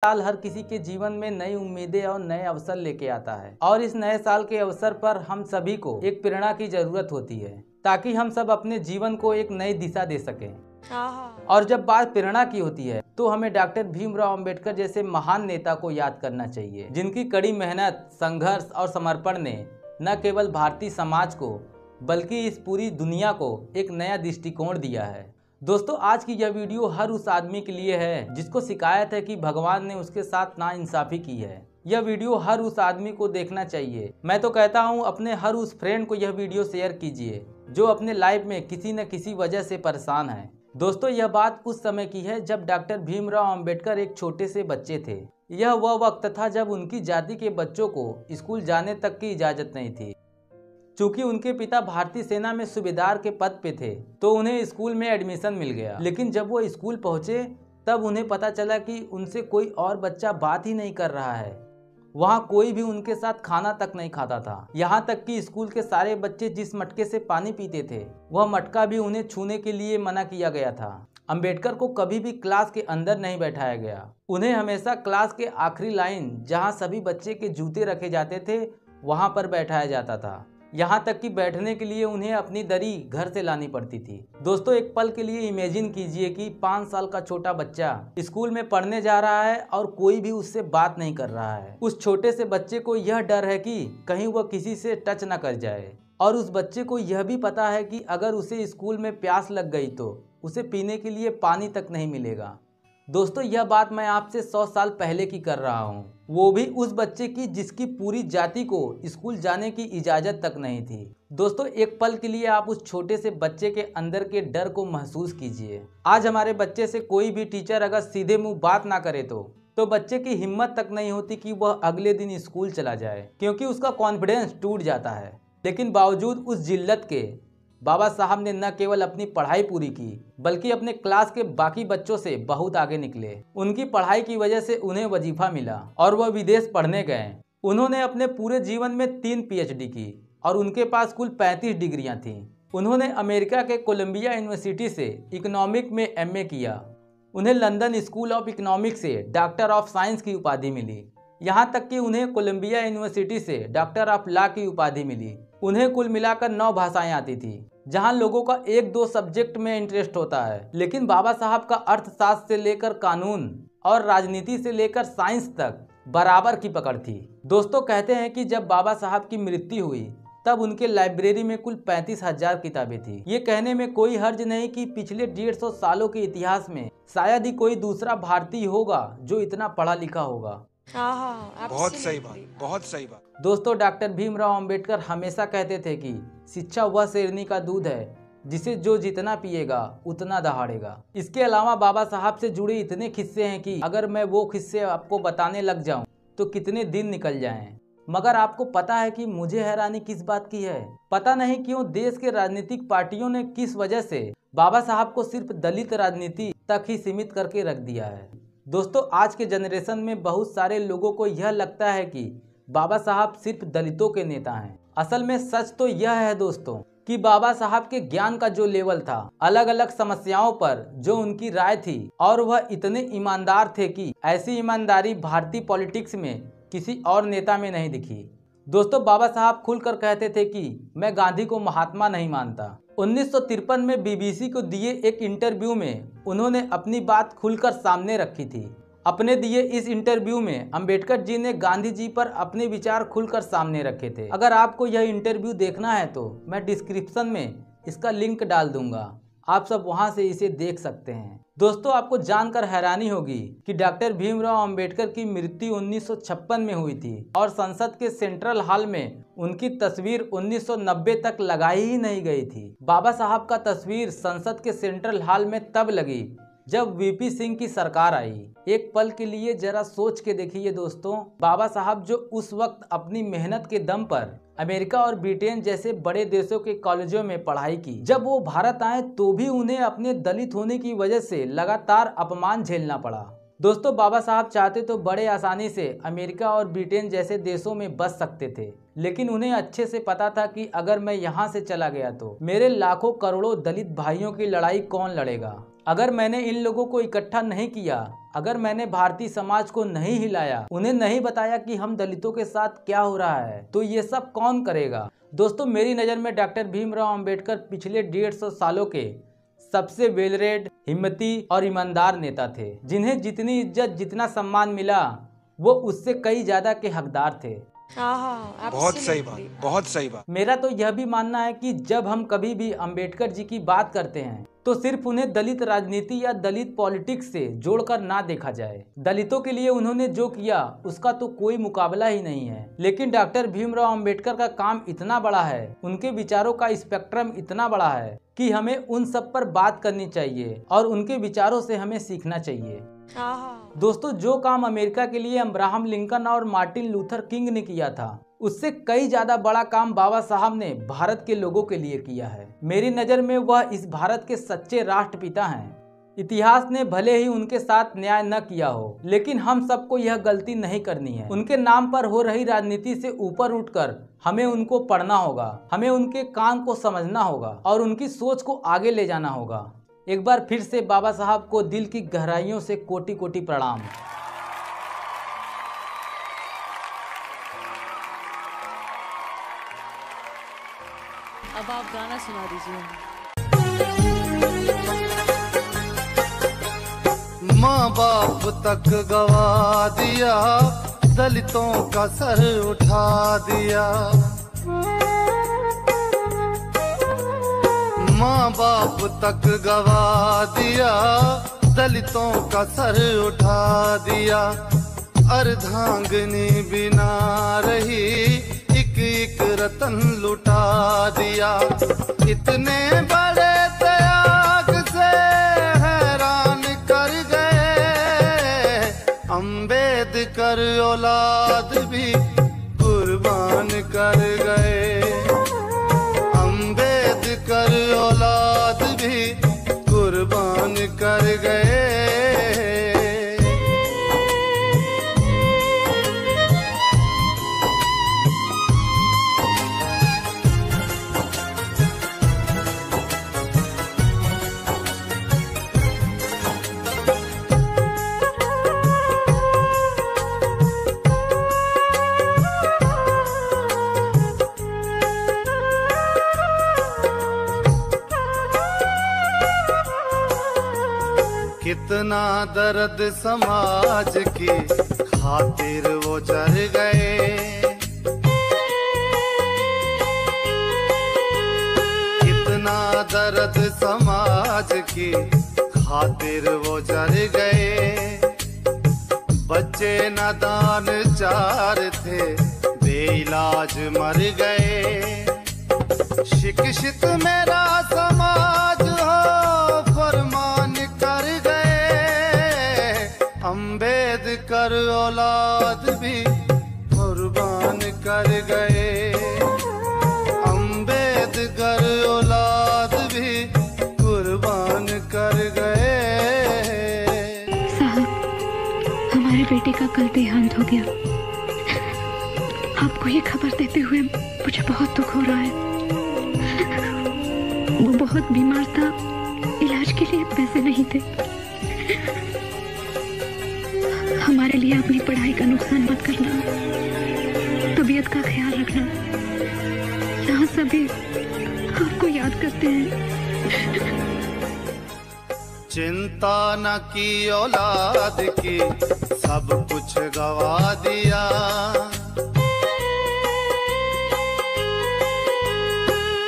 साल हर किसी के जीवन में नई उम्मीदें और नए अवसर लेके आता है और इस नए साल के अवसर पर हम सभी को एक प्रेरणा की जरूरत होती है ताकि हम सब अपने जीवन को एक नई दिशा दे सकें। और जब बात प्रेरणा की होती है तो हमें डॉक्टर भीमराव अंबेडकर जैसे महान नेता को याद करना चाहिए, जिनकी कड़ी मेहनत, संघर्ष और समर्पण ने न केवल भारतीय समाज को बल्कि इस पूरी दुनिया को एक नया दृष्टिकोण दिया है। दोस्तों, आज की यह वीडियो हर उस आदमी के लिए है जिसको शिकायत है कि भगवान ने उसके साथ नाइंसाफी की है। यह वीडियो हर उस आदमी को देखना चाहिए। मैं तो कहता हूँ अपने हर उस फ्रेंड को यह वीडियो शेयर कीजिए जो अपने लाइफ में किसी न किसी वजह से परेशान है। दोस्तों, यह बात उस समय की है जब डॉक्टर भीमराव अंबेडकर एक छोटे से बच्चे थे। यह वह वक्त था जब उनकी जाति के बच्चों को स्कूल जाने तक की इजाजत नहीं थी। चूंकि उनके पिता भारतीय सेना में सूबेदार के पद पे थे तो उन्हें स्कूल में एडमिशन मिल गया। लेकिन जब वो स्कूल पहुंचे तब उन्हें पता चला कि उनसे कोई और बच्चा बात ही नहीं कर रहा है। वहाँ कोई भी उनके साथ खाना तक नहीं खाता था। यहाँ तक कि स्कूल के सारे बच्चे जिस मटके से पानी पीते थे वह मटका भी उन्हें छूने के लिए मना किया गया था। अंबेडकर को कभी भी क्लास के अंदर नहीं बैठाया गया। उन्हें हमेशा क्लास के आखिरी लाइन जहाँ सभी बच्चे के जूते रखे जाते थे वहाँ पर बैठाया जाता था। यहाँ तक कि बैठने के लिए उन्हें अपनी दरी घर से लानी पड़ती थी। दोस्तों, एक पल के लिए इमेजिन कीजिए कि 5 साल का छोटा बच्चा स्कूल में पढ़ने जा रहा है और कोई भी उससे बात नहीं कर रहा है। उस छोटे से बच्चे को यह डर है कि कहीं वह किसी से टच न कर जाए, और उस बच्चे को यह भी पता है कि अगर उसे स्कूल में प्यास लग गई तो उसे पीने के लिए पानी तक नहीं मिलेगा। दोस्तों, यह बात मैं आपसे 100 साल पहले की कर रहा हूँ, वो भी उस बच्चे की जिसकी पूरी जाति को स्कूल जाने की इजाज़त तक नहीं थी। दोस्तों, एक पल के लिए आप उस छोटे से बच्चे के अंदर के डर को महसूस कीजिए। आज हमारे बच्चे से कोई भी टीचर अगर सीधे मुंह बात ना करे तो बच्चे की हिम्मत तक नहीं होती कि वह अगले दिन स्कूल चला जाए, क्योंकि उसका कॉन्फिडेंस टूट जाता है। लेकिन बावजूद उस जिल्लत के बाबा साहब ने न केवल अपनी पढ़ाई पूरी की बल्कि अपने क्लास के बाकी बच्चों से बहुत आगे निकले। उनकी पढ़ाई की वजह से उन्हें वजीफा मिला और वह विदेश पढ़ने गए। उन्होंने अपने पूरे जीवन में 3 PhD की और उनके पास कुल 35 डिग्रियां थीं। उन्होंने अमेरिका के कोलंबिया यूनिवर्सिटी से इकोनॉमिक में MA किया। उन्हें लंदन स्कूल ऑफ इकोनॉमिक्स से डॉक्टर ऑफ साइंस की उपाधि मिली। यहाँ तक कि उन्हें कोलंबिया यूनिवर्सिटी से डॉक्टर ऑफ लॉ की उपाधि मिली। उन्हें कुल मिलाकर 9 भाषाएं आती थी, जहां लोगों का 1-2 सब्जेक्ट में इंटरेस्ट होता है। लेकिन बाबा साहब का अर्थशास्त्र से लेकर कानून और राजनीति से लेकर साइंस तक बराबर की पकड़ थी। दोस्तों, कहते हैं कि जब बाबा साहब की मृत्यु हुई तब उनके लाइब्रेरी में कुल 35,000 किताबें थी। ये कहने में कोई हर्ज नहीं कि पिछले 150 सालों के इतिहास में शायद ही कोई दूसरा भारतीय होगा जो इतना पढ़ा लिखा होगा। बहुत सही बात, बहुत सही बात। दोस्तों, डॉक्टर भीमराव अंबेडकर हमेशा कहते थे कि शिक्षा वह शेरनी का दूध है जिसे जो जितना पिएगा उतना दहाड़ेगा। इसके अलावा बाबा साहब से जुड़े इतने किस्से हैं कि अगर मैं वो किस्से आपको बताने लग जाऊं तो कितने दिन निकल जाएं। मगर आपको पता है कि मुझे हैरानी किस बात की है? पता नहीं क्यों देश के राजनीतिक पार्टियों ने किस वजह से बाबा साहब को सिर्फ दलित राजनीति तक ही सीमित करके रख दिया है। दोस्तों, आज के जनरेशन में बहुत सारे लोगों को यह लगता है कि बाबा साहब सिर्फ दलितों के नेता हैं। असल में सच तो यह है दोस्तों कि बाबा साहब के ज्ञान का जो लेवल था, अलग अलग समस्याओं पर जो उनकी राय थी, और वह इतने ईमानदार थे कि ऐसी ईमानदारी भारतीय पॉलिटिक्स में किसी और नेता में नहीं दिखी। दोस्तों, बाबा साहब खुलकर कहते थे कि मैं गांधी को महात्मा नहीं मानता। 1953 में BBC को दिए एक इंटरव्यू में उन्होंने अपनी बात खुलकर सामने रखी थी। अपने दिए इस इंटरव्यू में अंबेडकर जी ने गांधी जी पर अपने विचार खुलकर सामने रखे थे। अगर आपको यह इंटरव्यू देखना है तो मैं डिस्क्रिप्शन में इसका लिंक डाल दूंगा, आप सब वहां से इसे देख सकते हैं। दोस्तों, आपको जानकर हैरानी होगी कि डॉक्टर भीमराव अंबेडकर की मृत्यु 1956 में हुई थी और संसद के सेंट्रल हॉल में उनकी तस्वीर 1990 तक लगाई ही नहीं गई थी। बाबा साहब का तस्वीर संसद के सेंट्रल हॉल में तब लगी जब VP सिंह की सरकार आई। एक पल के लिए जरा सोच के देखिए दोस्तों, बाबा साहब जो उस वक्त अपनी मेहनत के दम पर अमेरिका और ब्रिटेन जैसे बड़े देशों के कॉलेजों में पढ़ाई की, जब वो भारत आए तो भी उन्हें अपने दलित होने की वजह से लगातार अपमान झेलना पड़ा। दोस्तों, बाबा साहब चाहते तो बड़े आसानी से अमेरिका और ब्रिटेन जैसे देशों में बस सकते थे, लेकिन उन्हें अच्छे से पता था कि अगर मैं यहाँ से चला गया तो मेरे लाखों करोड़ों दलित भाइयों की लड़ाई कौन लड़ेगा। अगर मैंने इन लोगों को इकट्ठा नहीं किया अगर मैंने भारतीय समाज को नहीं हिलाया, उन्हें नहीं बताया कि हम दलितों के साथ क्या हो रहा है, तो ये सब कौन करेगा। दोस्तों, मेरी नज़र में डॉक्टर भीमराव अंबेडकर पिछले 150 सालों के सबसे वेल रेड, हिम्मती और ईमानदार नेता थे, जिन्हें जितनी इज्जत, जितना सम्मान मिला, वो उससे कई ज्यादा के हकदार थे। बहुत सही बात, बहुत सही बात। मेरा तो यह भी मानना है कि जब हम कभी भी अंबेडकर जी की बात करते हैं तो सिर्फ उन्हें दलित राजनीति या दलित पॉलिटिक्स से जोड़कर ना देखा जाए। दलितों के लिए उन्होंने जो किया उसका तो कोई मुकाबला ही नहीं है। लेकिन डॉक्टर भीमराव अंबेडकर का काम इतना बड़ा है, उनके विचारों का स्पेक्ट्रम इतना बड़ा है कि हमें उन सब पर बात करनी चाहिए और उनके विचारों से हमें सीखना चाहिए। दोस्तों, जो काम अमेरिका के लिए अब्राहम लिंकन और मार्टिन लूथर किंग ने किया था, उससे कई ज्यादा बड़ा काम बाबा साहब ने भारत के लोगों के लिए किया है। मेरी नज़र में वह इस भारत के सच्चे राष्ट्रपिता हैं। इतिहास ने भले ही उनके साथ न्याय न किया हो, लेकिन हम सबको यह गलती नहीं करनी है। उनके नाम पर हो रही राजनीति से ऊपर उठकर हमें उनको पढ़ना होगा, हमें उनके काम को समझना होगा और उनकी सोच को आगे ले जाना होगा। एक बार फिर से बाबा साहब को दिल की गहराइयों से कोटि कोटि प्रणाम। अब आप गाना सुना दीजिए। माँ बाप तक गवा दिया, दलितों का सर उठा दिया। माँ बाप तक गवा दिया, दलितों का सर उठा दिया। अर्धांगिनी बिना रही, एक एक रतन लुटा दिया। इतने बड़े त्याग से हैरान कर गए, अंबेडकर औलाद भी कुर्बान कर गए। अंबेडकर औलाद भी कुर्बान कर गए। कितना दर्द समाज की खातिर वो जर गए। कितना दर्द समाज की खातिर वो जर गए। बच्चे नादान चार थे, बेइलाज मर गए। शिक्षित मेरा समाज हो, फरमान कर गए। अंबेडकर औलाद भी कुर्बान कर गए। अंबेडकर औलाद भी कुर्बान कर गए। साहब, हमारे बेटे का कल देहांत हो गया। आपको ये खबर देते हुए मुझे बहुत दुख हो रहा है। वो बहुत बीमार था, इलाज के लिए पैसे नहीं थे। हमारे लिए अपनी पढ़ाई का नुकसान मत करना, तबीयत का ख्याल रखना। यहाँ सभी आपको याद करते हैं। चिंता न की औलाद की, सब कुछ गवा दिया।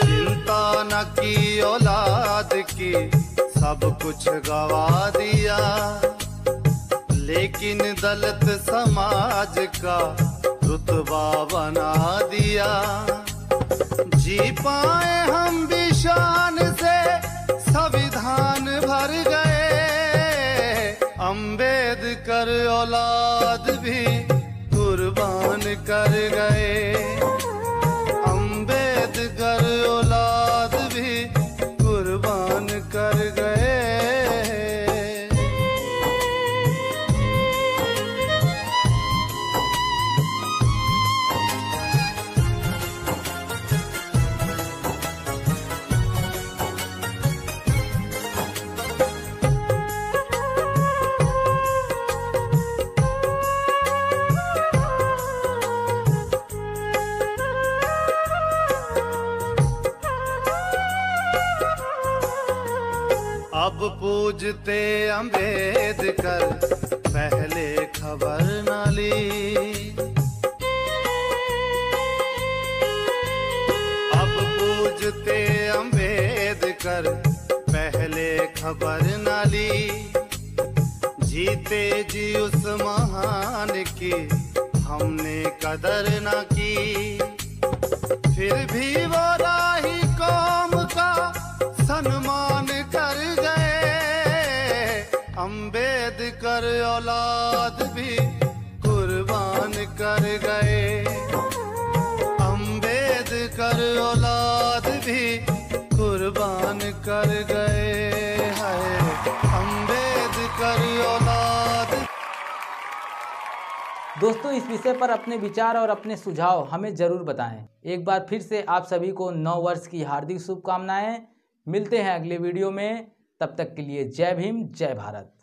चिंता न की औलाद की, सब कुछ गवा दिया। लेकिन दलित समाज का रुतबा बना दिया। जी पाए हम भी शान से, संविधान भर गए। अंबेडकर औलाद भी कुर्बान कर गए। अंबेडकर औलाद भी कुर्बान कर गए। अब पूजते अंबेडकर पहले खबर न ली। अब पूजते अंबेडकर पहले खबर न ली। जीते जी उस महान की हमने कदर न की। फिर भी वो राही कौम का सम्मान कर गए। अंबेडकर औलाद भी कुर्बान कर गए। अंबेडकर औलाद भी कुर्बान कर गए। है अंबेडकर औलाद। दोस्तों, इस विषय पर अपने विचार और अपने सुझाव हमें जरूर बताएं। एक बार फिर से आप सभी को नव वर्ष की हार्दिक शुभकामनाएं। मिलते हैं अगले वीडियो में, तब तक के लिए जय भीम, जय भारत।